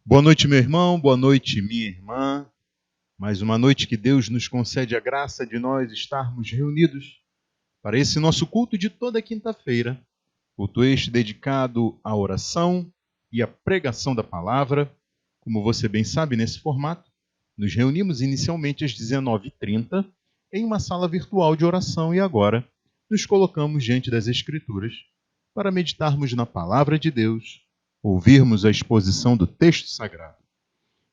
Boa noite, meu irmão, boa noite, minha irmã. Mais uma noite que Deus nos concede a graça de nós estarmos reunidos para esse nosso culto de toda quinta-feira. Culto este dedicado à oração e à pregação da palavra. Como você bem sabe, nesse formato, nos reunimos inicialmente às 19h30 em uma sala virtual de oração e agora nos colocamos diante das Escrituras para meditarmos na palavra de Deus, ouvirmos a exposição do texto sagrado.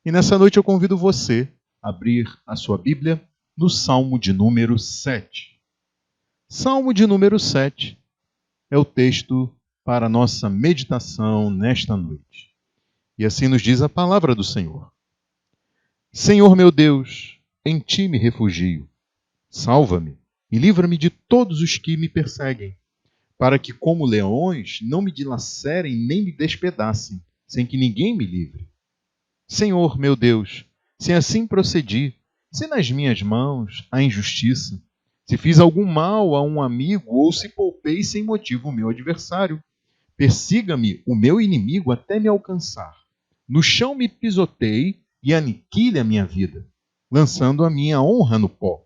E nessa noite eu convido você a abrir a sua Bíblia no Salmo de número 7. Salmo de número 7 é o texto para a nossa meditação nesta noite. E assim nos diz a palavra do Senhor. Senhor meu Deus, em ti me refugio. Salva-me e livra-me de todos os que me perseguem, para que, como leões, não me dilacerem nem me despedacem, sem que ninguém me livre. Senhor, meu Deus, se assim procedi, se nas minhas mãos há injustiça, se fiz algum mal a um amigo ou se poupei sem motivo o meu adversário, persiga-me o meu inimigo até me alcançar. No chão me pisoteie e aniquile a minha vida, lançando a minha honra no pó.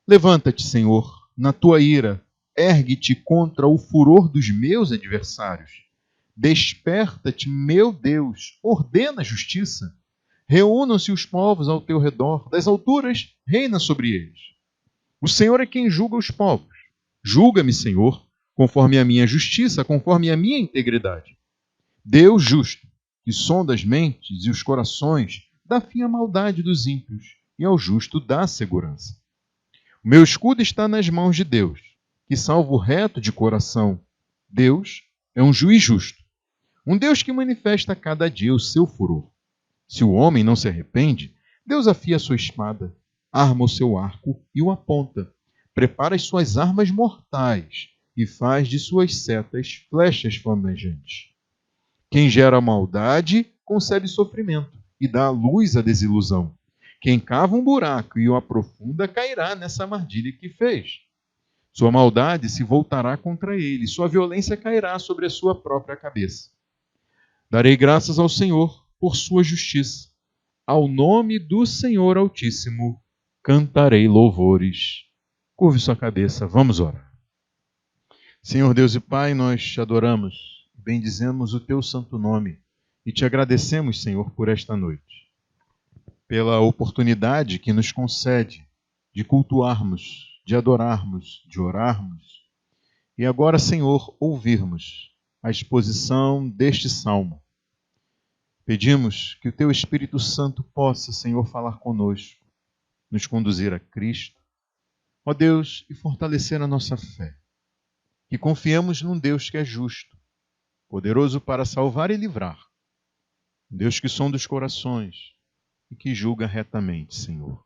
Levanta-te, Senhor, na tua ira, ergue-te contra o furor dos meus adversários. Desperta-te, meu Deus, ordena a justiça. Reúnam-se os povos ao teu redor, das alturas reina sobre eles. O Senhor é quem julga os povos. Julga-me, Senhor, conforme a minha justiça, conforme a minha integridade. Deus justo, que sonda as mentes e os corações, dá fim à maldade dos ímpios e ao justo dá segurança. O meu escudo está nas mãos de Deus, que salva o reto de coração. Deus é um juiz justo, um Deus que manifesta a cada dia o seu furor. Se o homem não se arrepende, Deus afia a sua espada, arma o seu arco e o aponta, prepara as suas armas mortais e faz de suas setas flechas flamejantes. Quem gera maldade concebe sofrimento e dá à luz a desilusão. Quem cava um buraco e o aprofunda cairá nessa armadilha que fez. Sua maldade se voltará contra ele, sua violência cairá sobre a sua própria cabeça. Darei graças ao Senhor por sua justiça. Ao nome do Senhor Altíssimo cantarei louvores. Curve sua cabeça, vamos orar. Senhor Deus e Pai, nós te adoramos, bendizemos o teu santo nome e te agradecemos, Senhor, por esta noite, pela oportunidade que nos concede de cultuarmos, de adorarmos, de orarmos e agora, Senhor, ouvirmos a exposição deste salmo. Pedimos que o teu Espírito Santo possa, Senhor, falar conosco, nos conduzir a Cristo, ó Deus, e fortalecer a nossa fé. Que confiemos num Deus que é justo, poderoso para salvar e livrar. Um Deus que sonda os corações e que julga retamente, Senhor.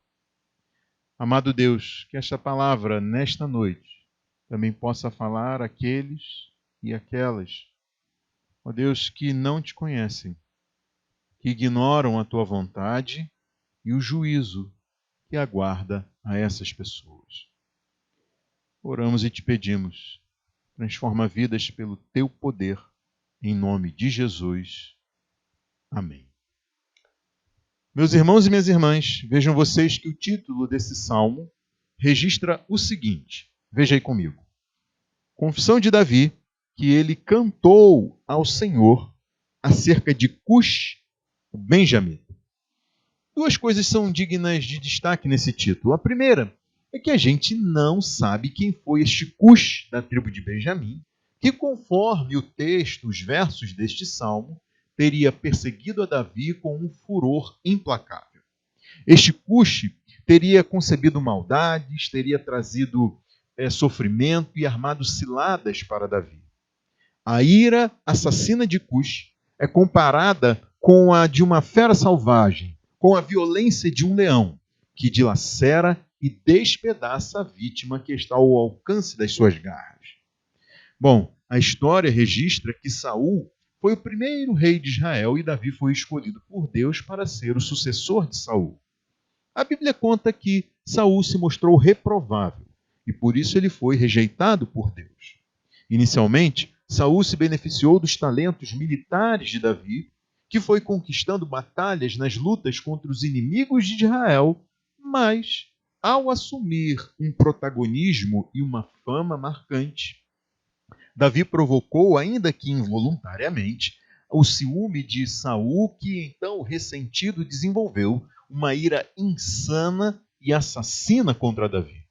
Amado Deus, que esta palavra, nesta noite, também possa falar àqueles e aquelas, ó Deus, que não te conhecem, que ignoram a tua vontade e o juízo que aguarda a essas pessoas. Oramos e te pedimos, transforma vidas pelo teu poder, em nome de Jesus. Amém. Meus irmãos e minhas irmãs, vejam vocês que o título desse salmo registra o seguinte, veja aí comigo. Confissão de Davi, que ele cantou ao Senhor acerca de Cush, o benjamita. Duas coisas são dignas de destaque nesse título. A primeira é que a gente não sabe quem foi este Cush da tribo de Benjamim, que conforme o texto, os versos deste salmo, teria perseguido a Davi com um furor implacável. Este Cush teria concebido maldades, teria trazido sofrimento e armado ciladas para Davi. A ira assassina de Cush é comparada com a de uma fera selvagem, com a violência de um leão, que dilacera e despedaça a vítima que está ao alcance das suas garras. Bom, a história registra que Saul foi o primeiro rei de Israel e Davi foi escolhido por Deus para ser o sucessor de Saul. A Bíblia conta que Saul se mostrou reprovável e por isso ele foi rejeitado por Deus. Inicialmente, Saul se beneficiou dos talentos militares de Davi, que foi conquistando batalhas nas lutas contra os inimigos de Israel, mas, ao assumir um protagonismo e uma fama marcante, Davi provocou, ainda que involuntariamente, o ciúme de Saul, que então, ressentido, desenvolveu uma ira insana e assassina contra Davi.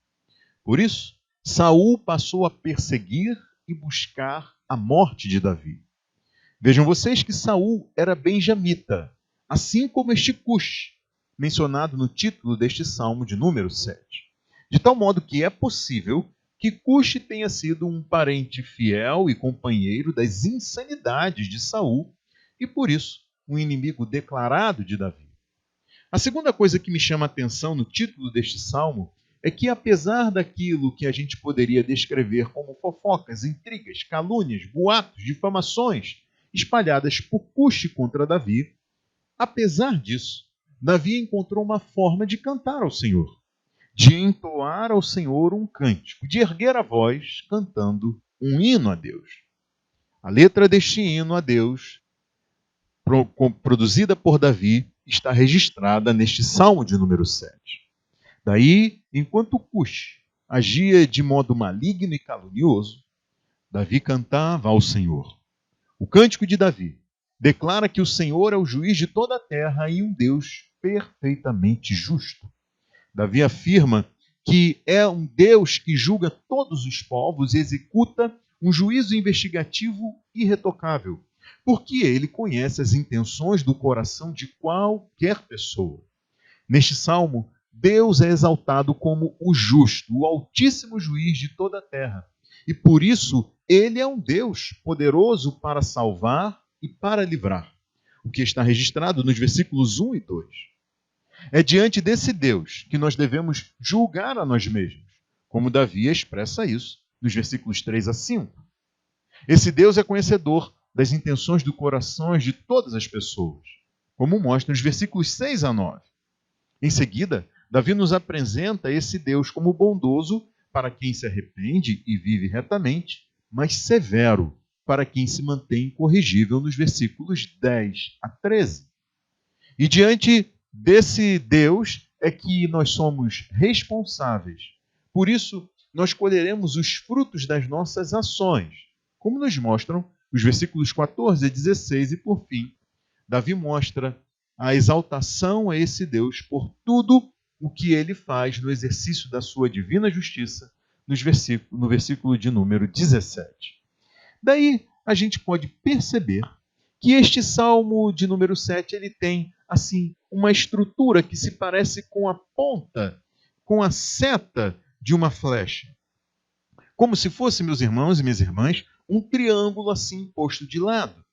Por isso, Saul passou a perseguir e buscar a morte de Davi. Vejam vocês que Saul era benjamita, assim como este Cush, mencionado no título deste salmo de número 7. De tal modo que é possível que Cush tenha sido um parente fiel e companheiro das insanidades de Saul e, por isso, um inimigo declarado de Davi. A segunda coisa que me chama a atenção no título deste salmo é que, apesar daquilo que a gente poderia descrever como fofocas, intrigas, calúnias, boatos, difamações espalhadas por Cush contra Davi, apesar disso, Davi encontrou uma forma de cantar ao Senhor, de entoar ao Senhor um cântico, de erguer a voz cantando um hino a Deus. A letra deste hino a Deus, produzida por Davi, está registrada neste salmo de número 7. Daí, enquanto Cush agia de modo maligno e calunioso, Davi cantava ao Senhor. O cântico de Davi declara que o Senhor é o juiz de toda a terra e um Deus perfeitamente justo. Davi afirma que é um Deus que julga todos os povos e executa um juízo investigativo irretocável, porque ele conhece as intenções do coração de qualquer pessoa. Neste salmo, Deus é exaltado como o justo, o altíssimo juiz de toda a terra. E por isso, ele é um Deus poderoso para salvar e para livrar. O que está registrado nos versículos 1 e 2. É diante desse Deus que nós devemos julgar a nós mesmos, como Davi expressa isso nos versículos 3 a 5. Esse Deus é conhecedor das intenções do coração de todas as pessoas, como mostra nos versículos 6 a 9. Em seguida, Davi nos apresenta esse Deus como bondoso para quem se arrepende e vive retamente, mas severo para quem se mantém incorrigível nos versículos 10 a 13. E diante desse Deus é que nós somos responsáveis. Por isso, nós colheremos os frutos das nossas ações, como nos mostram os versículos 14 a 16, e por fim, Davi mostra a exaltação a esse Deus por tudo o que ele faz no exercício da sua divina justiça, no versículo de número 17. Daí a gente pode perceber que este salmo de número 7 ele tem assim uma estrutura que se parece com a ponta, com a seta de uma flecha. Como se fosse, meus irmãos e minhas irmãs, um triângulo assim posto de lado.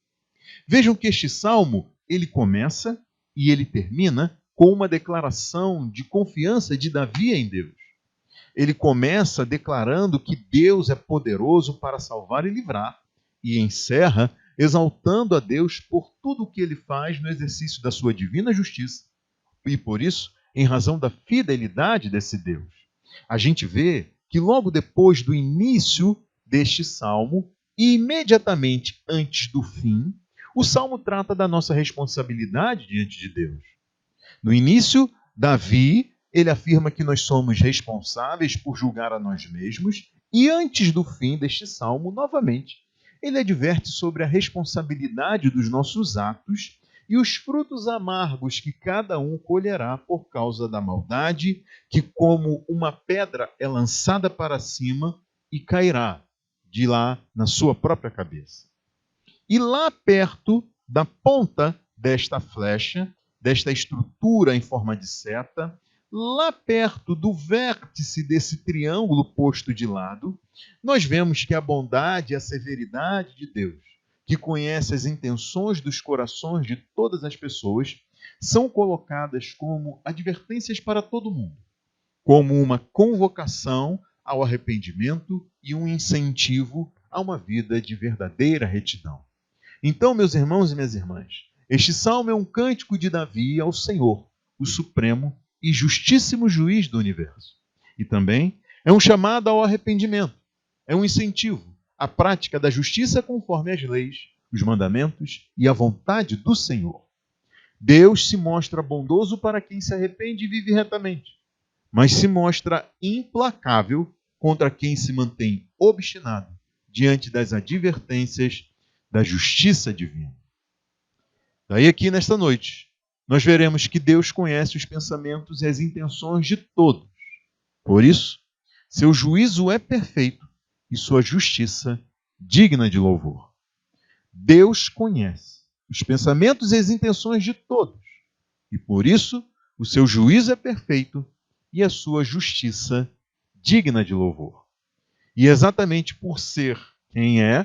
Vejam que este salmo, ele começa e ele termina com uma declaração de confiança de Davi em Deus. Ele começa declarando que Deus é poderoso para salvar e livrar, e encerra exaltando a Deus por tudo o que ele faz no exercício da sua divina justiça, e por isso, em razão da fidelidade desse Deus. A gente vê que logo depois do início deste salmo, e imediatamente antes do fim, o salmo trata da nossa responsabilidade diante de Deus. No início, Davi, ele afirma que nós somos responsáveis por julgar a nós mesmos, e antes do fim deste salmo, novamente, ele adverte sobre a responsabilidade dos nossos atos e os frutos amargos que cada um colherá por causa da maldade, que como uma pedra é lançada para cima e cairá de lá na sua própria cabeça. E lá perto da ponta desta flecha, desta estrutura em forma de seta, lá perto do vértice desse triângulo posto de lado, nós vemos que a bondade e a severidade de Deus, que conhece as intenções dos corações de todas as pessoas, são colocadas como advertências para todo mundo, como uma convocação ao arrependimento e um incentivo a uma vida de verdadeira retidão. Então, meus irmãos e minhas irmãs, este salmo é um cântico de Davi ao Senhor, o supremo e justíssimo juiz do universo. E também é um chamado ao arrependimento, é um incentivo à prática da justiça conforme as leis, os mandamentos e a vontade do Senhor. Deus se mostra bondoso para quem se arrepende e vive retamente, mas se mostra implacável contra quem se mantém obstinado diante das advertências da justiça divina. Daí aqui nesta noite, nós veremos que Deus conhece os pensamentos e as intenções de todos. Por isso, seu juízo é perfeito e sua justiça digna de louvor. Deus conhece os pensamentos e as intenções de todos, e por isso o seu juízo é perfeito e a sua justiça digna de louvor. E exatamente por ser quem é,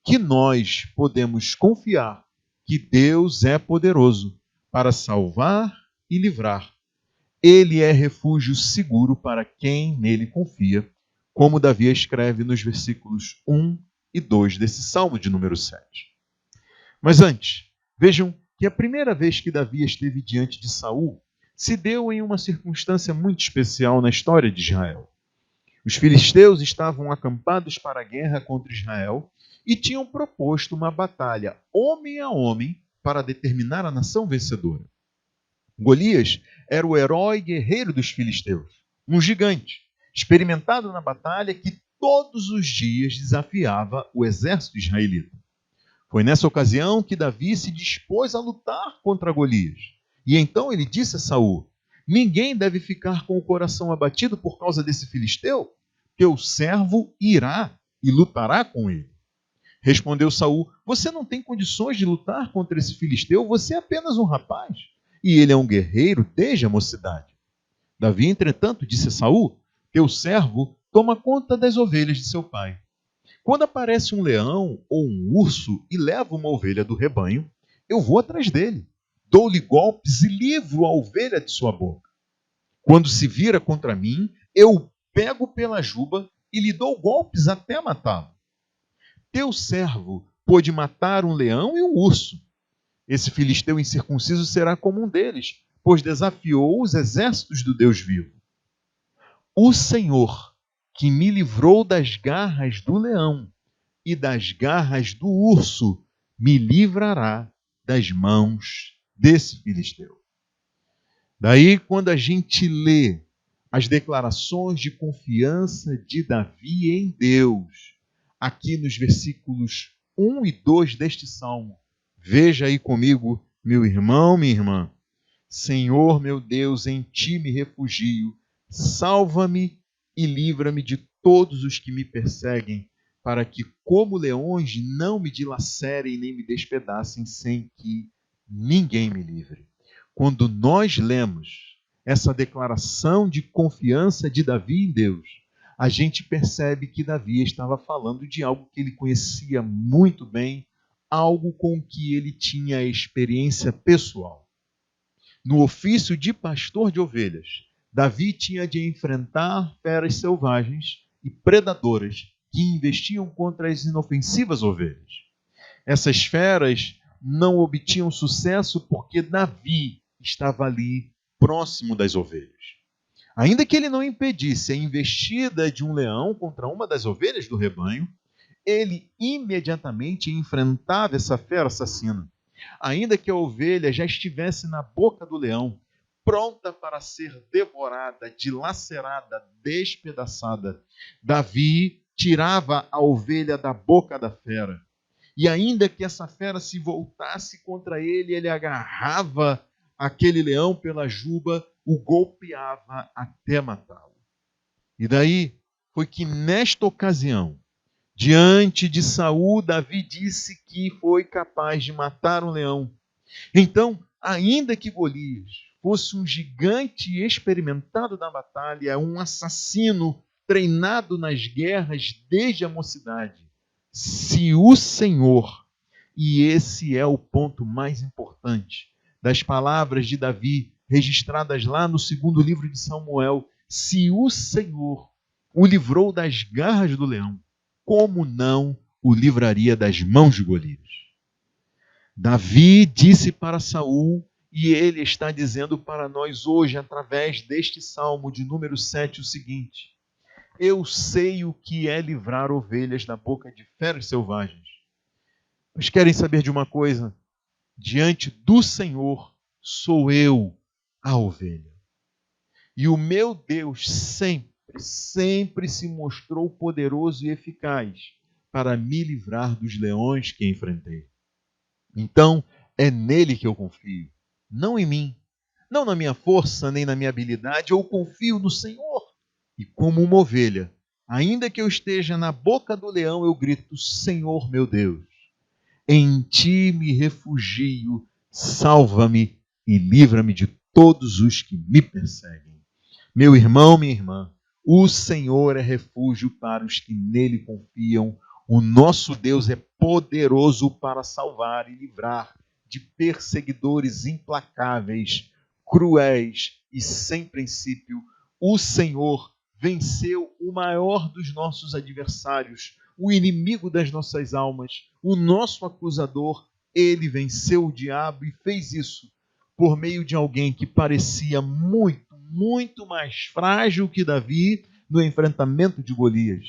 que nós podemos confiar que Deus é poderoso para salvar e livrar. Ele é refúgio seguro para quem nele confia, como Davi escreve nos versículos 1 e 2 desse Salmo de número 7. Mas antes, vejam que a primeira vez que Davi esteve diante de Saul se deu em uma circunstância muito especial na história de Israel. Os filisteus estavam acampados para a guerra contra Israel e tinham proposto uma batalha homem a homem para determinar a nação vencedora. Golias era o herói guerreiro dos filisteus, um gigante, experimentado na batalha que todos os dias desafiava o exército israelita. Foi nessa ocasião que Davi se dispôs a lutar contra Golias. E então ele disse a Saul: ninguém deve ficar com o coração abatido por causa desse filisteu, teu servo irá e lutará com ele. Respondeu Saul: você não tem condições de lutar contra esse filisteu, você é apenas um rapaz, e ele é um guerreiro desde a mocidade. Davi, entretanto, disse a Saul: teu servo toma conta das ovelhas de seu pai. Quando aparece um leão ou um urso e leva uma ovelha do rebanho, eu vou atrás dele, dou-lhe golpes e livro a ovelha de sua boca. Quando se vira contra mim, eu pego pela juba e lhe dou golpes até matá-lo. Teu servo pôde matar um leão e um urso. Esse filisteu incircunciso será como um deles, pois desafiou os exércitos do Deus vivo. O Senhor, que me livrou das garras do leão e das garras do urso, me livrará das mãos desse filisteu. Daí, quando a gente lê as declarações de confiança de Davi em Deus, aqui nos versículos 1 e 2 deste salmo, veja aí comigo, meu irmão, minha irmã. Senhor, meu Deus, em ti me refugio, salva-me e livra-me de todos os que me perseguem, para que, como leões, não me dilacerem nem me despedacem, sem que ninguém me livre. Quando nós lemos essa declaração de confiança de Davi em Deus, a gente percebe que Davi estava falando de algo que ele conhecia muito bem, algo com que ele tinha experiência pessoal. No ofício de pastor de ovelhas, Davi tinha de enfrentar feras selvagens e predadoras que investiam contra as inofensivas ovelhas. Essas feras não obtinham sucesso porque Davi estava ali próximo das ovelhas. Ainda que ele não impedisse a investida de um leão contra uma das ovelhas do rebanho, ele imediatamente enfrentava essa fera assassina. Ainda que a ovelha já estivesse na boca do leão, pronta para ser devorada, dilacerada, despedaçada, Davi tirava a ovelha da boca da fera. E ainda que essa fera se voltasse contra ele, ele agarrava aquele leão pela juba, o golpeava até matá-lo. E daí foi que nesta ocasião, diante de Saul, Davi disse que foi capaz de matar um leão. Então, ainda que Golias fosse um gigante experimentado na batalha, um assassino treinado nas guerras desde a mocidade, se o Senhor, e esse é o ponto mais importante das palavras de Davi, registradas lá no segundo livro de Samuel, se o Senhor o livrou das garras do leão, como não o livraria das mãos de Golias? Davi disse para Saul, e ele está dizendo para nós hoje, através deste salmo de número 7, o seguinte: eu sei o que é livrar ovelhas da boca de feras selvagens. Mas querem saber de uma coisa? Diante do Senhor sou eu a ovelha. E o meu Deus sempre se mostrou poderoso e eficaz para me livrar dos leões que enfrentei. Então, é nele que eu confio, não em mim, não na minha força, nem na minha habilidade. Eu confio no Senhor. E como uma ovelha, ainda que eu esteja na boca do leão, eu grito: Senhor meu Deus, em ti me refugio, salva-me e livra-me de todos os que me perseguem. Meu irmão, minha irmã, o Senhor é refúgio para os que nele confiam. O nosso Deus é poderoso para salvar e livrar de perseguidores implacáveis, cruéis e sem princípio. O Senhor venceu o maior dos nossos adversários, o inimigo das nossas almas, o nosso acusador. Ele venceu o diabo e fez isso por meio de alguém que parecia muito mais frágil que Davi no enfrentamento de Golias.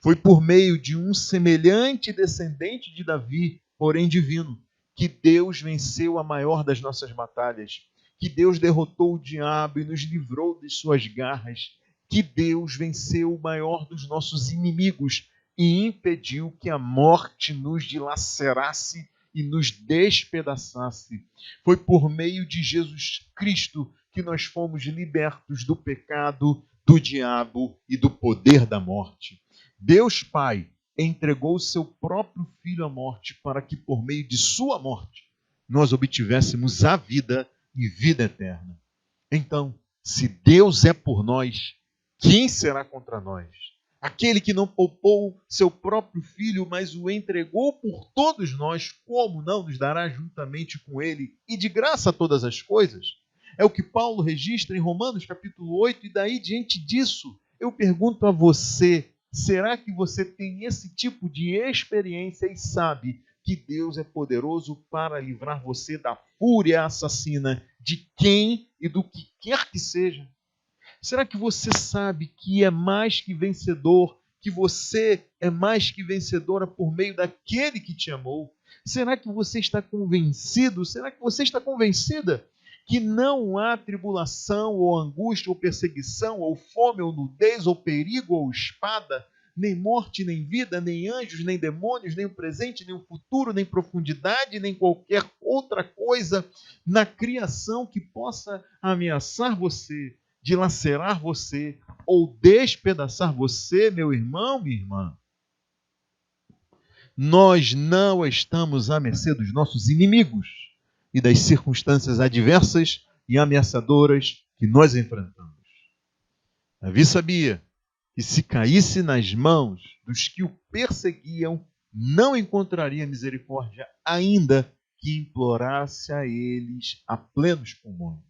Foi por meio de um semelhante descendente de Davi, porém divino, que Deus venceu a maior das nossas batalhas, que Deus derrotou o diabo e nos livrou de suas garras, que Deus venceu o maior dos nossos inimigos e impediu que a morte nos dilacerasse e nos despedaçasse. Foi por meio de Jesus Cristo que nós fomos libertos do pecado, do diabo e do poder da morte. Deus Pai entregou o seu próprio Filho à morte para que, por meio de sua morte, nós obtivéssemos a vida e vida eterna. Então, se Deus é por nós, quem será contra nós? Aquele que não poupou seu próprio Filho, mas o entregou por todos nós, como não nos dará juntamente com ele e de graça todas as coisas? É o que Paulo registra em Romanos capítulo 8, e daí diante disso, eu pergunto a você, será que você tem esse tipo de experiência e sabe que Deus é poderoso para livrar você da fúria assassina de quem e do que quer que seja? Será que você sabe que é mais que vencedor, que você é mais que vencedora por meio daquele que te amou? Será que você está convencido? Será que você está convencida que não há tribulação, ou angústia, ou perseguição, ou fome, ou nudez, ou perigo, ou espada, nem morte, nem vida, nem anjos, nem demônios, nem o presente, nem o futuro, nem profundidade, nem qualquer outra coisa na criação que possa ameaçar você, dilacerar você ou despedaçar você, meu irmão, minha irmã? Nós não estamos à mercê dos nossos inimigos e das circunstâncias adversas e ameaçadoras que nós enfrentamos. Davi sabia que se caísse nas mãos dos que o perseguiam, não encontraria misericórdia, ainda que implorasse a eles a plenos pulmões.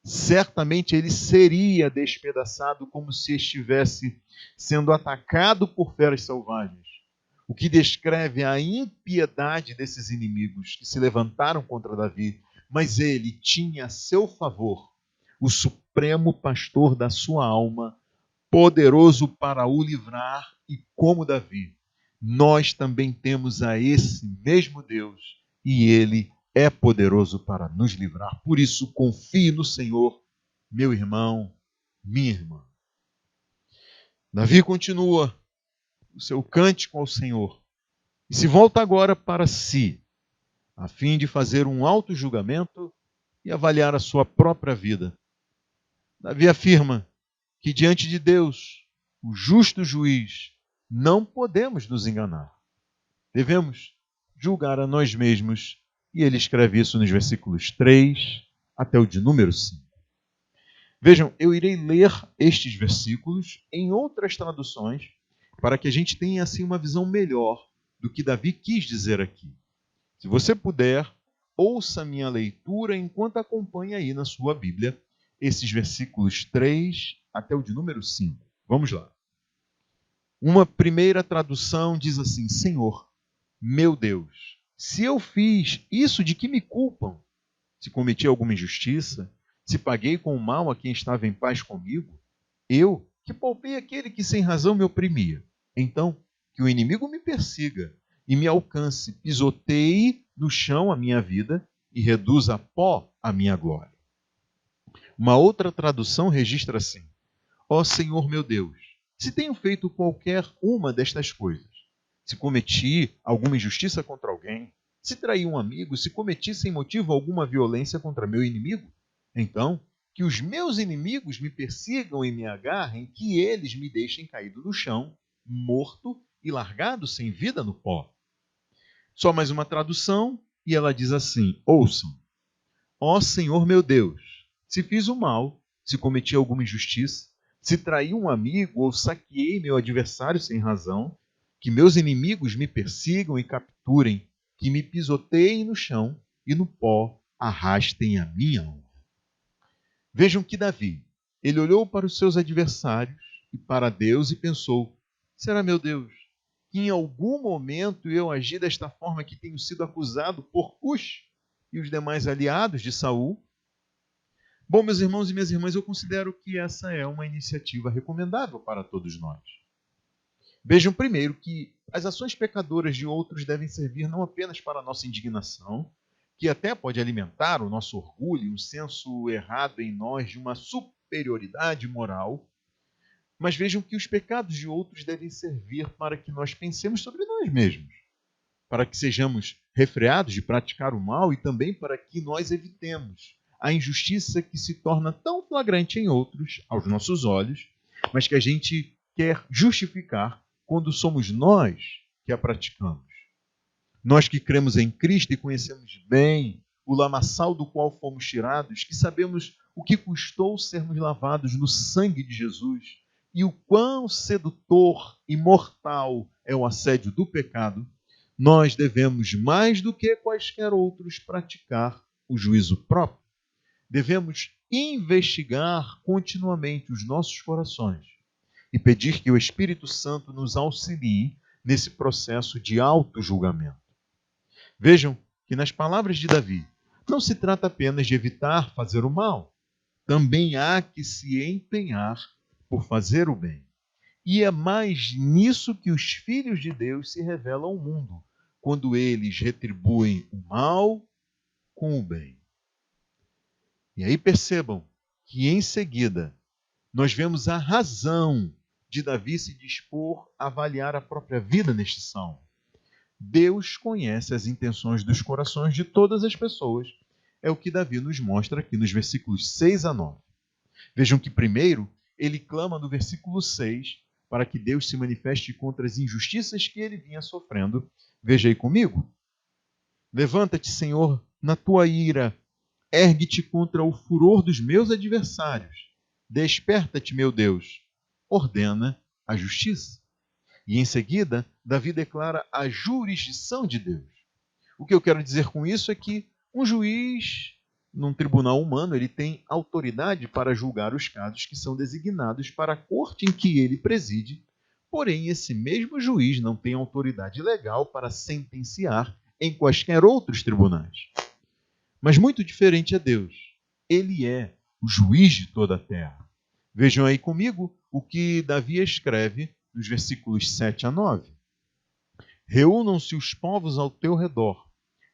Certamente ele seria despedaçado como se estivesse sendo atacado por feras selvagens, o que descreve a impiedade desses inimigos que se levantaram contra Davi. Mas ele tinha a seu favor o supremo pastor da sua alma, poderoso para o livrar, e como Davi, nós também temos a esse mesmo Deus, e ele é poderoso para nos livrar. Por isso, confie no Senhor, meu irmão, minha irmã. Davi continua o seu cântico ao Senhor e se volta agora para si, a fim de fazer um auto-julgamento e avaliar a sua própria vida. Davi afirma que diante de Deus, o justo juiz, não podemos nos enganar. Devemos julgar a nós mesmos. E ele escreve isso nos versículos 3 até o de número 5. Vejam, eu irei ler estes versículos em outras traduções para que a gente tenha assim uma visão melhor do que Davi quis dizer aqui. Se você puder, ouça a minha leitura enquanto acompanha aí na sua Bíblia esses versículos 3 até o de número 5. Vamos lá. Uma primeira tradução diz assim: Senhor, meu Deus, se eu fiz isso, de que me culpam? Se cometi alguma injustiça, se paguei com o mal a quem estava em paz comigo, eu que poupei aquele que sem razão me oprimia. Então, que o inimigo me persiga e me alcance, pisoteie no chão a minha vida e reduza a pó a minha glória. Uma outra tradução registra assim: ó Senhor meu Deus, se tenho feito qualquer uma destas coisas, se cometi alguma injustiça contra alguém, se traí um amigo, se cometi sem motivo alguma violência contra meu inimigo, então que os meus inimigos me persigam e me agarrem, que eles me deixem caído no chão, morto e largado sem vida no pó. Só mais uma tradução, e ela diz assim: ouçam, ó Senhor meu Deus, se fiz o mal, se cometi alguma injustiça, se traí um amigo ou saqueei meu adversário sem razão, que meus inimigos me persigam e capturem, que me pisoteiem no chão e no pó arrastem a minha honra. Vejam que Davi, ele olhou para os seus adversários e para Deus e pensou: será, meu Deus, que em algum momento eu agi desta forma que tenho sido acusado por Cush e os demais aliados de Saul? Bom, meus irmãos e minhas irmãs, eu considero que essa é uma iniciativa recomendável para todos nós. Vejam primeiro que as ações pecadoras de outros devem servir não apenas para a nossa indignação, que até pode alimentar o nosso orgulho, um senso errado em nós de uma superioridade moral, mas vejam que os pecados de outros devem servir para que nós pensemos sobre nós mesmos, para que sejamos refreados de praticar o mal e também para que nós evitemos a injustiça que se torna tão flagrante em outros, aos nossos olhos, mas que a gente quer justificar quando somos nós que a praticamos. Nós que cremos em Cristo e conhecemos bem o lamaçal do qual fomos tirados, que sabemos o que custou sermos lavados no sangue de Jesus e o quão sedutor e mortal é o assédio do pecado, nós devemos, mais do que quaisquer outros, praticar o juízo próprio. Devemos investigar continuamente os nossos corações e pedir que o Espírito Santo nos auxilie nesse processo de auto-julgamento. Vejam que nas palavras de Davi, não se trata apenas de evitar fazer o mal, também há que se empenhar por fazer o bem. E é mais nisso que os filhos de Deus se revelam ao mundo, quando eles retribuem o mal com o bem. E aí percebam que em seguida nós vemos a razão de Davi se dispor a avaliar a própria vida neste salmo. Deus conhece as intenções dos corações de todas as pessoas. É o que Davi nos mostra aqui nos versículos 6 a 9. Vejam que primeiro ele clama no versículo 6 para que Deus se manifeste contra as injustiças que ele vinha sofrendo. Veja aí comigo. Levanta-te, Senhor, na tua ira. Ergue-te contra o furor dos meus adversários. Desperta-te, meu Deus. Ordena a justiça. E em seguida, Davi declara a jurisdição de Deus. O que eu quero dizer com isso é que um juiz, num tribunal humano, ele tem autoridade para julgar os casos que são designados para a corte em que ele preside. Porém, esse mesmo juiz não tem autoridade legal para sentenciar em quaisquer outros tribunais. Mas muito diferente é Deus. Ele é o juiz de toda a terra. Vejam aí comigo o que Davi escreve nos versículos 7 a 9. Reúnam-se os povos ao teu redor,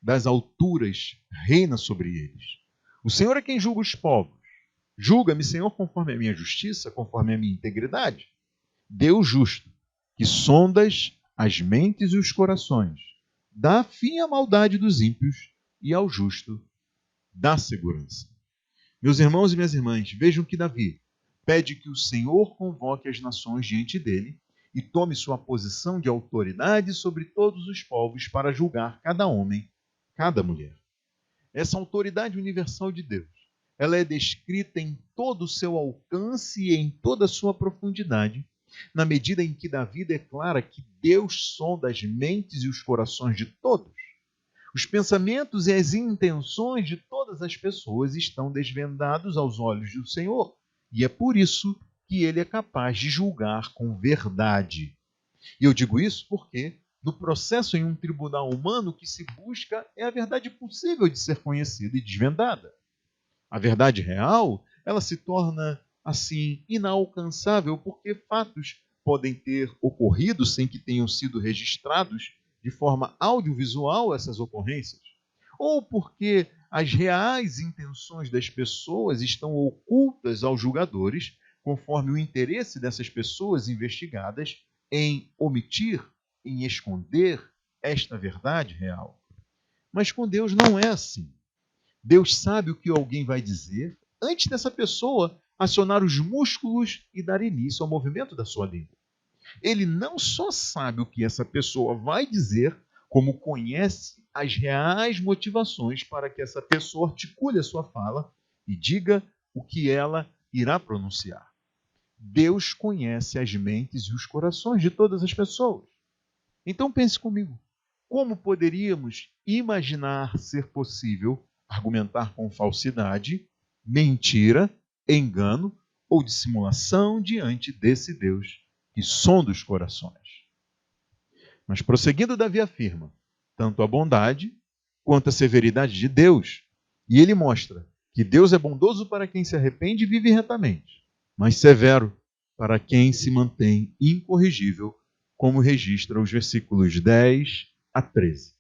das alturas reina sobre eles. O Senhor é quem julga os povos. Julga-me, Senhor, conforme a minha justiça, conforme a minha integridade. Deus justo, que sondas as mentes e os corações, dá fim à maldade dos ímpios e ao justo dá segurança. Meus irmãos e minhas irmãs, vejam que Davi pede que o Senhor convoque as nações diante dele e tome sua posição de autoridade sobre todos os povos para julgar cada homem, cada mulher. Essa autoridade universal de Deus, ela é descrita em todo o seu alcance e em toda a sua profundidade, na medida em que Davi declara que Deus sonda as mentes e os corações de todos. Os pensamentos e as intenções de todas as pessoas estão desvendados aos olhos do Senhor, e é por isso que ele é capaz de julgar com verdade. E eu digo isso porque no processo em um tribunal humano, o que se busca é a verdade possível de ser conhecida e desvendada. A verdade real, ela se torna, assim, inalcançável porque fatos podem ter ocorrido sem que tenham sido registrados de forma audiovisual essas ocorrências, ou porque as reais intenções das pessoas estão ocultas aos julgadores, conforme o interesse dessas pessoas investigadas em omitir, em esconder esta verdade real. Mas com Deus não é assim. Deus sabe o que alguém vai dizer antes dessa pessoa acionar os músculos e dar início ao movimento da sua língua. Ele não só sabe o que essa pessoa vai dizer, como conhece as reais motivações para que essa pessoa articule a sua fala e diga o que ela irá pronunciar. Deus conhece as mentes e os corações de todas as pessoas. Então pense comigo, como poderíamos imaginar ser possível argumentar com falsidade, mentira, engano ou dissimulação diante desse Deus que sonda os corações? Mas prosseguindo, Davi afirma tanto a bondade quanto a severidade de Deus. E ele mostra que Deus é bondoso para quem se arrepende e vive retamente, mas severo para quem se mantém incorrigível, como registra os versículos 10 a 13.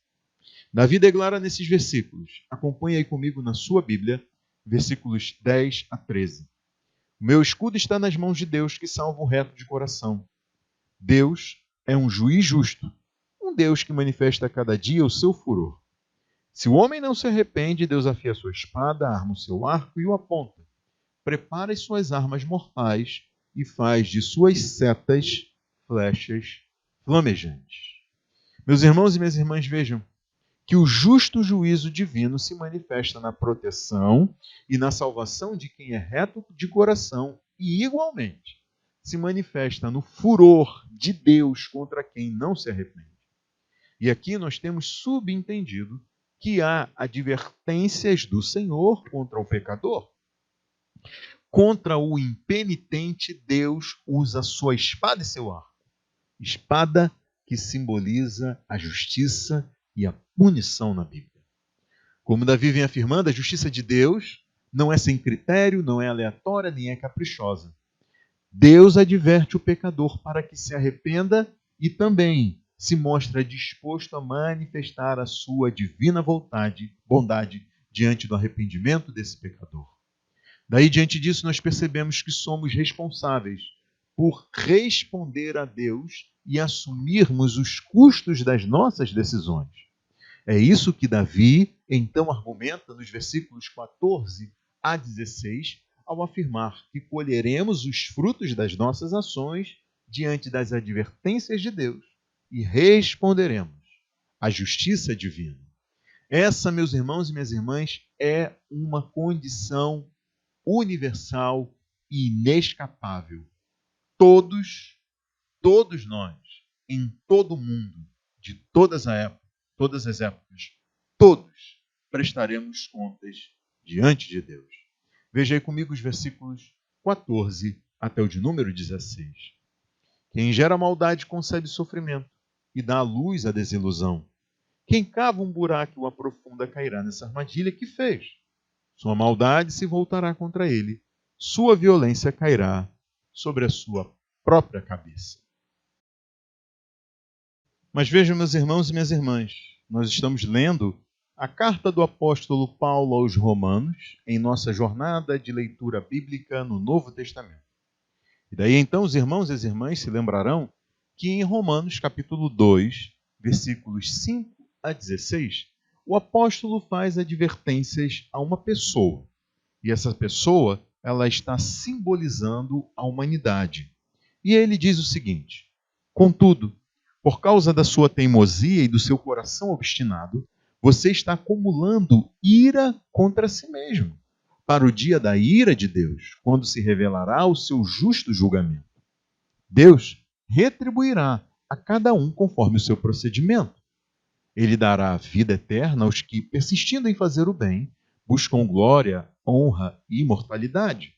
Davi declara nesses versículos, acompanhe aí comigo na sua Bíblia, versículos 10 a 13. O meu escudo está nas mãos de Deus, que salva o reto de coração. Deus é um juiz justo, um Deus que manifesta a cada dia o seu furor. Se o homem não se arrepende, Deus afia a sua espada, arma o seu arco e o aponta. Prepara as suas armas mortais e faz de suas setas flechas flamejantes. Meus irmãos e minhas irmãs, vejam que o justo juízo divino se manifesta na proteção e na salvação de quem é reto de coração e, igualmente, se manifesta no furor de Deus contra quem não se arrepende. E aqui nós temos subentendido que há advertências do Senhor contra o pecador. Contra o impenitente, Deus usa sua espada e seu arco. Espada que simboliza a justiça e a punição na Bíblia. Como Davi vem afirmando, a justiça de Deus não é sem critério, não é aleatória, nem é caprichosa. Deus adverte o pecador para que se arrependa e também se mostra disposto a manifestar a sua divina bondade diante do arrependimento desse pecador. Daí, diante disso, nós percebemos que somos responsáveis por responder a Deus e assumirmos os custos das nossas decisões. É isso que Davi, então, argumenta nos versículos 14 a 16, ao afirmar que colheremos os frutos das nossas ações diante das advertências de Deus e responderemos à justiça divina. Essa, meus irmãos e minhas irmãs, é uma condição universal e inescapável. Todos nós, em todo o mundo, de todas as épocas, todos prestaremos contas diante de Deus. Veja aí comigo os versículos 14 até o de número 16. Quem gera maldade concebe sofrimento e dá à luz a desilusão. Quem cava um buraco e o aprofunda cairá nessa armadilha que fez. Sua maldade se voltará contra ele, sua violência cairá sobre a sua própria cabeça. Mas vejam, meus irmãos e minhas irmãs, nós estamos lendo a carta do apóstolo Paulo aos Romanos em nossa jornada de leitura bíblica no Novo Testamento. E daí então os irmãos e as irmãs se lembrarão que em Romanos capítulo 2, versículos 5 a 16, o apóstolo faz advertências a uma pessoa. E essa pessoa, ela está simbolizando a humanidade. E ele diz o seguinte: contudo, por causa da sua teimosia e do seu coração obstinado, você está acumulando ira contra si mesmo, para o dia da ira de Deus, quando se revelará o seu justo julgamento. Deus retribuirá a cada um conforme o seu procedimento. Ele dará a vida eterna aos que, persistindo em fazer o bem, buscam glória, honra e imortalidade.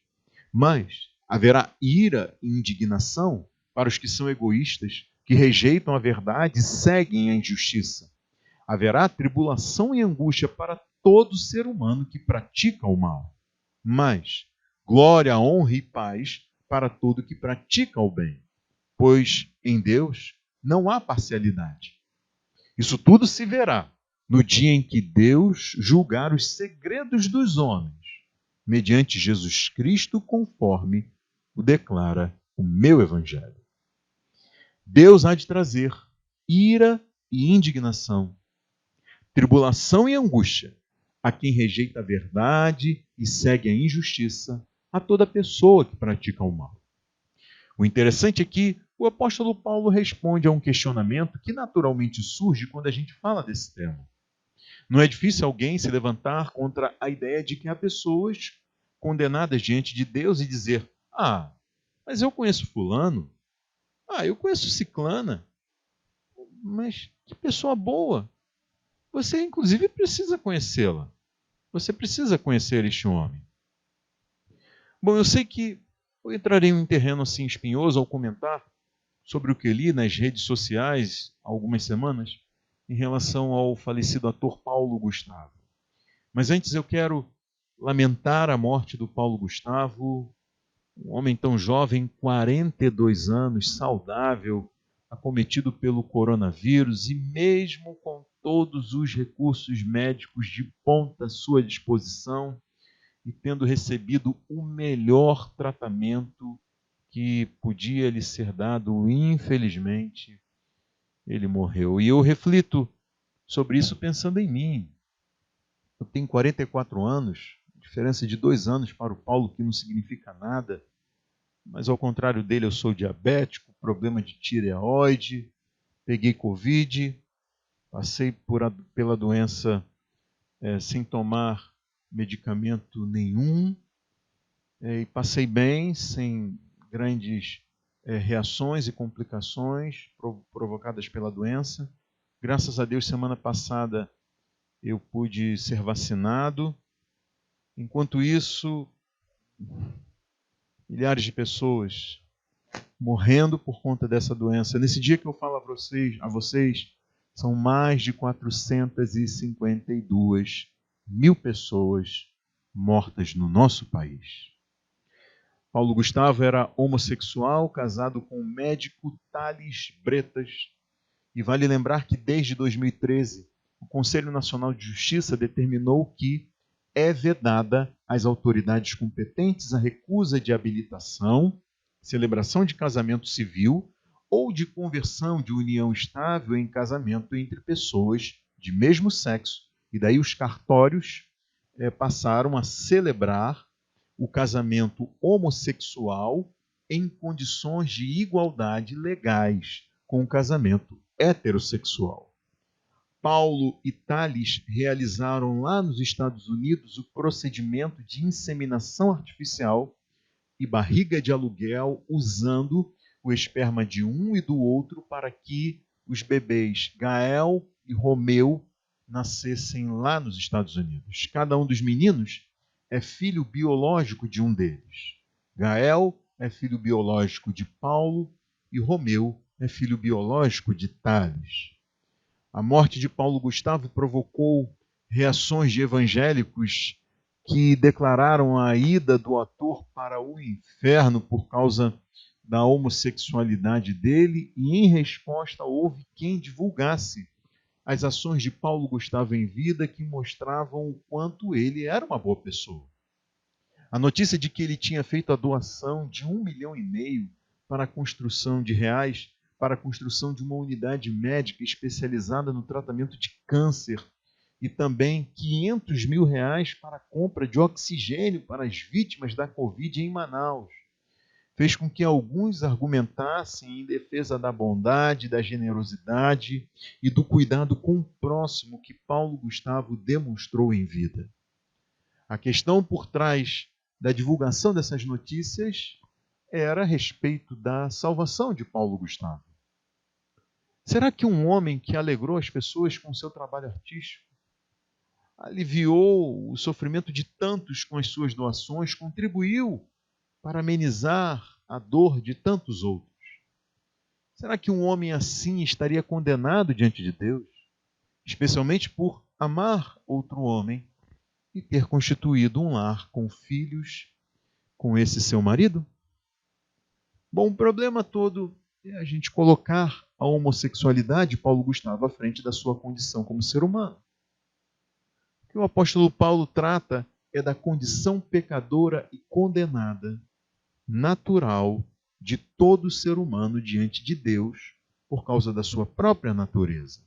Mas haverá ira e indignação para os que são egoístas, que rejeitam a verdade e seguem a injustiça. Haverá tribulação e angústia para todo ser humano que pratica o mal. Mas glória, honra e paz para todo que pratica o bem, pois em Deus não há parcialidade. Isso tudo se verá no dia em que Deus julgar os segredos dos homens, mediante Jesus Cristo, conforme o declara o meu Evangelho. Deus há de trazer ira e indignação, tribulação e angústia a quem rejeita a verdade e segue a injustiça, a toda pessoa que pratica o mal. O interessante é que o apóstolo Paulo responde a um questionamento que naturalmente surge quando a gente fala desse tema. Não é difícil alguém se levantar contra a ideia de que há pessoas condenadas diante de Deus e dizer: ah, mas eu conheço fulano, eu conheço ciclana, mas que pessoa boa. Você, inclusive, precisa conhecê-la. Você precisa conhecer este homem. Bom, eu sei que eu entrarei em um terreno assim espinhoso ao comentar sobre o que li nas redes sociais há algumas semanas em relação ao falecido ator Paulo Gustavo. Mas antes eu quero lamentar a morte do Paulo Gustavo, um homem tão jovem, 42 anos, saudável, acometido pelo coronavírus e mesmo com todos os recursos médicos de ponta à sua disposição e tendo recebido o melhor tratamento que podia lhe ser dado, infelizmente, ele morreu. E eu reflito sobre isso pensando em mim. Eu tenho 44 anos, diferença de 2 anos para o Paulo, que não significa nada, mas ao contrário dele, eu sou diabético, problema de tireoide, peguei Covid, passei pela doença sem tomar medicamento nenhum, e passei bem, sem grandes reações e complicações provocadas pela doença. Graças a Deus, semana passada eu pude ser vacinado. Enquanto isso, milhares de pessoas morrendo por conta dessa doença. Nesse dia que eu falo a vocês, são mais de 452 mil pessoas mortas no nosso país. Paulo Gustavo era homossexual, casado com o médico Thales Bretas. E vale lembrar que desde 2013, o Conselho Nacional de Justiça determinou que é vedada às autoridades competentes a recusa de habilitação, celebração de casamento civil ou de conversão de união estável em casamento entre pessoas de mesmo sexo. E daí os cartórios passaram a celebrar o casamento homossexual em condições de igualdade legais com o casamento heterossexual. Paulo e Thales realizaram lá nos Estados Unidos o procedimento de inseminação artificial e barriga de aluguel usando o esperma de um e do outro para que os bebês Gael e Romeu nascessem lá nos Estados Unidos. Cada um dos meninos é filho biológico de um deles. Gael é filho biológico de Paulo e Romeu é filho biológico de Thales. A morte de Paulo Gustavo provocou reações de evangélicos que declararam a ida do ator para o inferno por causa da homossexualidade dele, e em resposta houve quem divulgasse as ações de Paulo Gustavo em vida que mostravam o quanto ele era uma boa pessoa. A notícia de que ele tinha feito a doação de R$1,5 milhão para a construção de reais, para a construção de uma unidade médica especializada no tratamento de câncer e também R$500 mil para a compra de oxigênio para as vítimas da Covid em Manaus, fez com que alguns argumentassem em defesa da bondade, da generosidade e do cuidado com o próximo que Paulo Gustavo demonstrou em vida. A questão por trás da divulgação dessas notícias era a respeito da salvação de Paulo Gustavo. Será que um homem que alegrou as pessoas com seu trabalho artístico, aliviou o sofrimento de tantos com as suas doações, contribuiu para amenizar a dor de tantos outros? Será que um homem assim estaria condenado diante de Deus, especialmente por amar outro homem e ter constituído um lar com filhos com esse seu marido? Bom, o problema todo é a gente colocar a homossexualidade, Paulo Gustavo, à frente da sua condição como ser humano. O que o apóstolo Paulo trata é da condição pecadora e condenada, natural, de todo ser humano diante de Deus, por causa da sua própria natureza.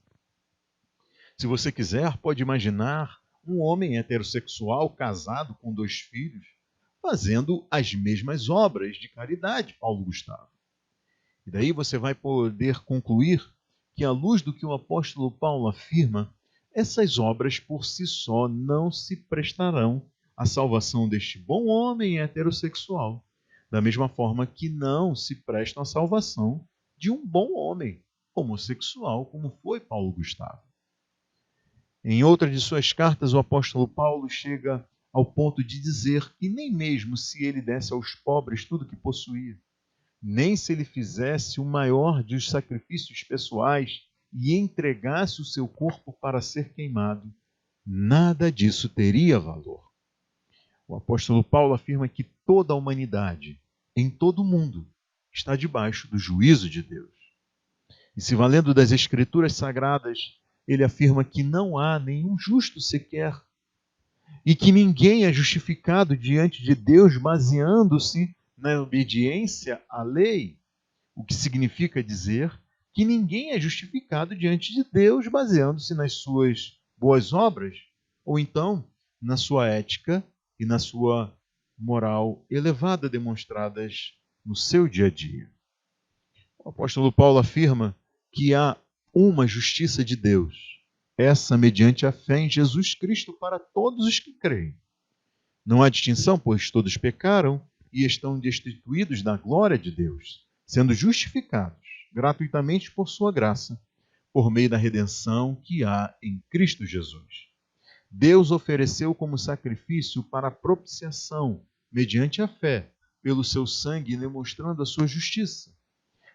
Se você quiser, pode imaginar um homem heterossexual, casado com 2 filhos, fazendo as mesmas obras de caridade, Paulo Gustavo. E daí você vai poder concluir que, à luz do que o apóstolo Paulo afirma, essas obras por si só não se prestarão à salvação deste bom homem heterossexual, da mesma forma que não se prestam à salvação de um bom homem homossexual, como foi Paulo Gustavo. Em outra de suas cartas, o apóstolo Paulo chega ao ponto de dizer que nem mesmo se ele desse aos pobres tudo que possuía, nem se ele fizesse o maior dos sacrifícios pessoais e entregasse o seu corpo para ser queimado, nada disso teria valor. O apóstolo Paulo afirma que toda a humanidade, em todo o mundo, está debaixo do juízo de Deus. E se valendo das Escrituras Sagradas, ele afirma que não há nenhum justo sequer, e que ninguém é justificado diante de Deus baseando-se na obediência à lei, o que significa dizer que ninguém é justificado diante de Deus baseando-se nas suas boas obras, ou então na sua ética e na sua moral elevada demonstradas no seu dia a dia. O apóstolo Paulo afirma que há uma justiça de Deus, essa mediante a fé em Jesus Cristo para todos os que creem. Não há distinção, pois todos pecaram e estão destituídos da glória de Deus, sendo justificados gratuitamente por sua graça, por meio da redenção que há em Cristo Jesus. Deus ofereceu como sacrifício para propiciação, mediante a fé, pelo seu sangue, demonstrando a sua justiça.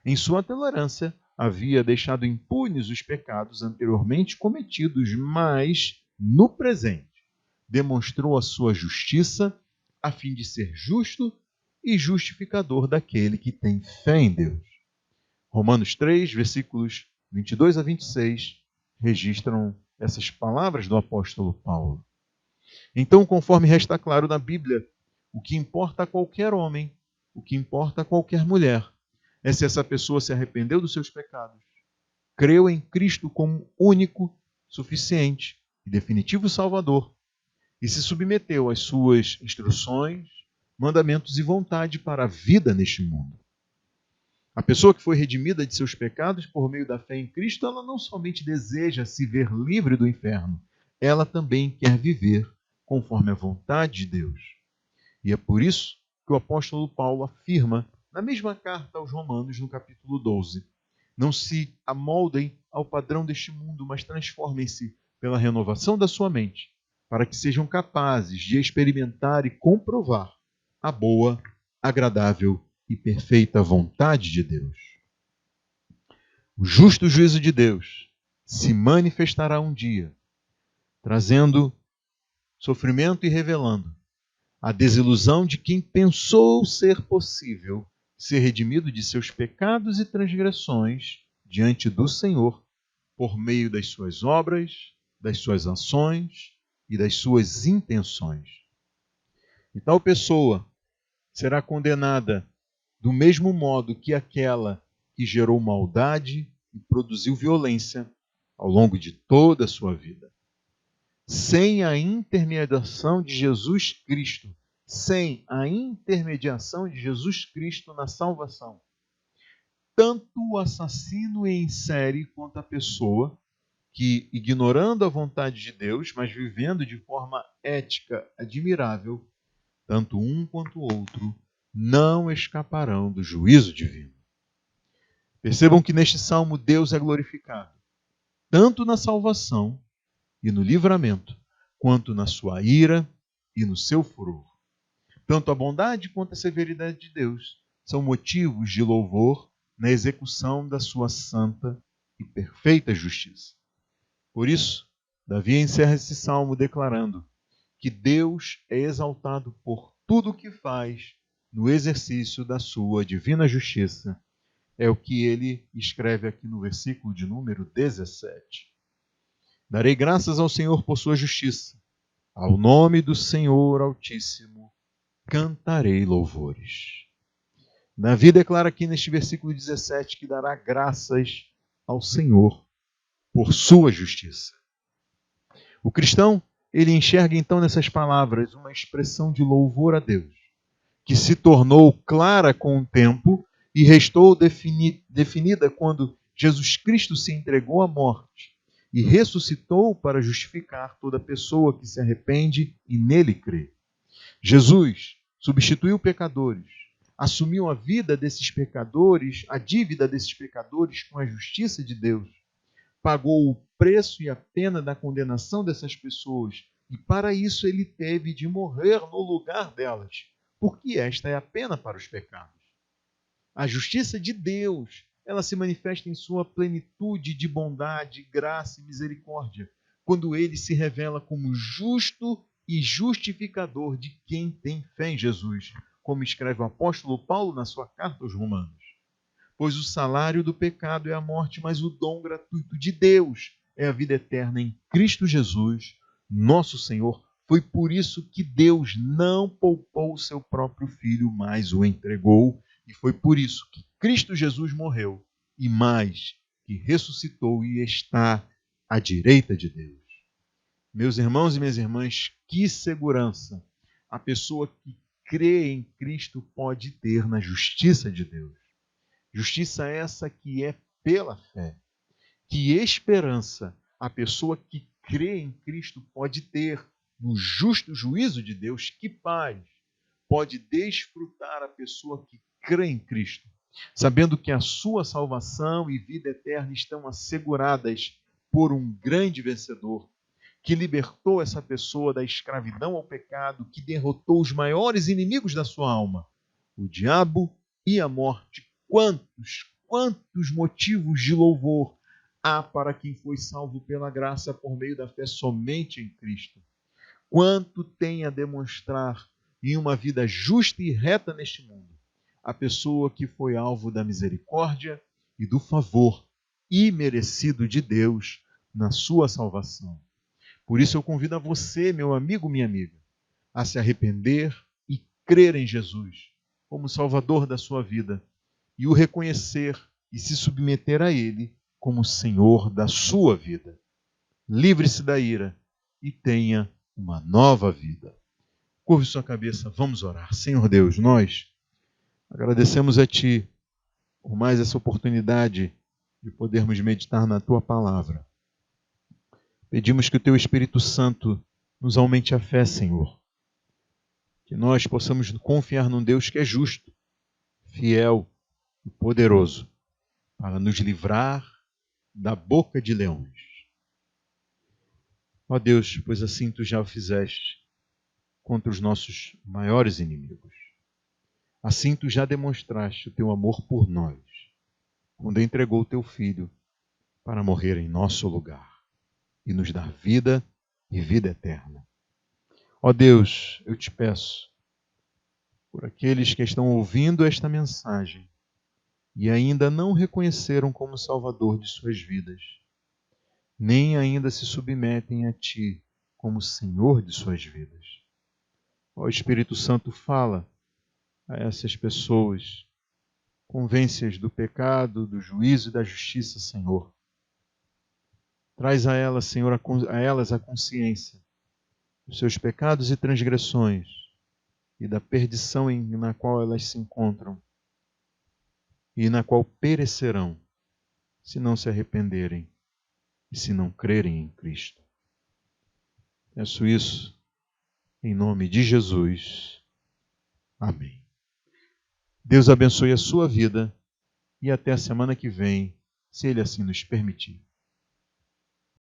Em sua tolerância, havia deixado impunes os pecados anteriormente cometidos, mas, no presente, demonstrou a sua justiça, a fim de ser justo e justificador daquele que tem fé em Deus. Romanos 3, versículos 22 a 26, registram essas palavras do apóstolo Paulo. Então, conforme resta claro na Bíblia, o que importa a qualquer homem, o que importa a qualquer mulher, é se essa pessoa se arrependeu dos seus pecados, creu em Cristo como único, suficiente e definitivo Salvador, e se submeteu às suas instruções, mandamentos e vontade para a vida neste mundo. A pessoa que foi redimida de seus pecados por meio da fé em Cristo, ela não somente deseja se ver livre do inferno, ela também quer viver conforme a vontade de Deus. E é por isso que o apóstolo Paulo afirma, na mesma carta aos Romanos, no capítulo 12, não se amoldem ao padrão deste mundo, mas transformem-se pela renovação da sua mente, para que sejam capazes de experimentar e comprovar a boa, agradável e perfeita vontade de Deus. O justo juízo de Deus se manifestará um dia, trazendo sofrimento e revelando a desilusão de quem pensou ser possível ser redimido de seus pecados e transgressões diante do Senhor por meio das suas obras, das suas ações e das suas intenções. E tal pessoa será condenada do mesmo modo que aquela que gerou maldade e produziu violência ao longo de toda a sua vida. Sem a intermediação de Jesus Cristo, sem a intermediação de Jesus Cristo na salvação, tanto o assassino em série quanto a pessoa que, ignorando a vontade de Deus, mas vivendo de forma ética admirável, tanto um quanto o outro não escaparão do juízo divino. Percebam que neste salmo Deus é glorificado, tanto na salvação e no livramento, quanto na sua ira e no seu furor. Tanto a bondade quanto a severidade de Deus são motivos de louvor na execução da sua santa e perfeita justiça. Por isso, Davi encerra esse salmo declarando que Deus é exaltado por tudo o que faz no exercício da sua divina justiça É o que ele escreve aqui no versículo de número 17. Darei graças ao Senhor por sua justiça. Ao nome do Senhor Altíssimo cantarei louvores. Davi declara aqui neste versículo 17 que dará graças ao Senhor por sua justiça. O cristão, ele enxerga então nessas palavras uma expressão de louvor a Deus, que se tornou clara com o tempo e restou definida quando Jesus Cristo se entregou à morte e ressuscitou para justificar toda pessoa que se arrepende e nele crê. Jesus substituiu pecadores, assumiu a vida desses pecadores, a dívida desses pecadores com a justiça de Deus, pagou o preço e a pena da condenação dessas pessoas e para isso ele teve de morrer no lugar delas, porque esta é a pena para os pecados. A justiça de Deus, ela se manifesta em sua plenitude de bondade, graça e misericórdia, quando ele se revela como justo e justificador de quem tem fé em Jesus, como escreve o apóstolo Paulo na sua carta aos Romanos. Pois o salário do pecado é a morte, mas o dom gratuito de Deus é a vida eterna em Cristo Jesus, nosso Senhor. Foi por isso que Deus não poupou o seu próprio Filho, mas o entregou. E foi por isso que Cristo Jesus morreu e mais, que ressuscitou e está à direita de Deus. Meus irmãos e minhas irmãs, que segurança a pessoa que crê em Cristo pode ter na justiça de Deus. Justiça essa que é pela fé. Que esperança a pessoa que crê em Cristo pode ter no justo juízo de Deus. Que paz pode desfrutar a pessoa que crê em Cristo, sabendo que a sua salvação e vida eterna estão asseguradas por um grande vencedor, que libertou essa pessoa da escravidão ao pecado, que derrotou os maiores inimigos da sua alma, o diabo e a morte. Quantos motivos de louvor há para quem foi salvo pela graça por meio da fé somente em Cristo. Quanto tem a demonstrar em uma vida justa e reta neste mundo a pessoa que foi alvo da misericórdia e do favor imerecido de Deus na sua salvação. Por isso eu convido a você, meu amigo, minha amiga, a se arrepender e crer em Jesus como Salvador da sua vida e o reconhecer e se submeter a Ele como Senhor da sua vida. Livre-se da ira e tenha uma nova vida. Curve sua cabeça, vamos orar. Senhor Deus, nós agradecemos a Ti por mais essa oportunidade de podermos meditar na Tua palavra. Pedimos que o Teu Espírito Santo nos aumente a fé, Senhor. Que nós possamos confiar num Deus que é justo, fiel e poderoso para nos livrar da boca de leões. Ó Deus, pois assim Tu já o fizeste contra os nossos maiores inimigos. Assim Tu já demonstraste o Teu amor por nós, quando entregou o Teu Filho para morrer em nosso lugar e nos dar vida e vida eterna. Ó Deus, eu Te peço, por aqueles que estão ouvindo esta mensagem e ainda não reconheceram como Salvador de suas vidas, nem ainda se submetem a Ti como Senhor de suas vidas. Ó Espírito Santo, fala a essas pessoas, convence-as do pecado, do juízo e da justiça, Senhor. Traz a elas, Senhor, a elas a consciência dos seus pecados e transgressões e da perdição na qual elas se encontram e na qual perecerão se não se arrependerem e se não crerem em Cristo. Peço isso em nome de Jesus. Amém. Deus abençoe a sua vida e até a semana que vem, se Ele assim nos permitir.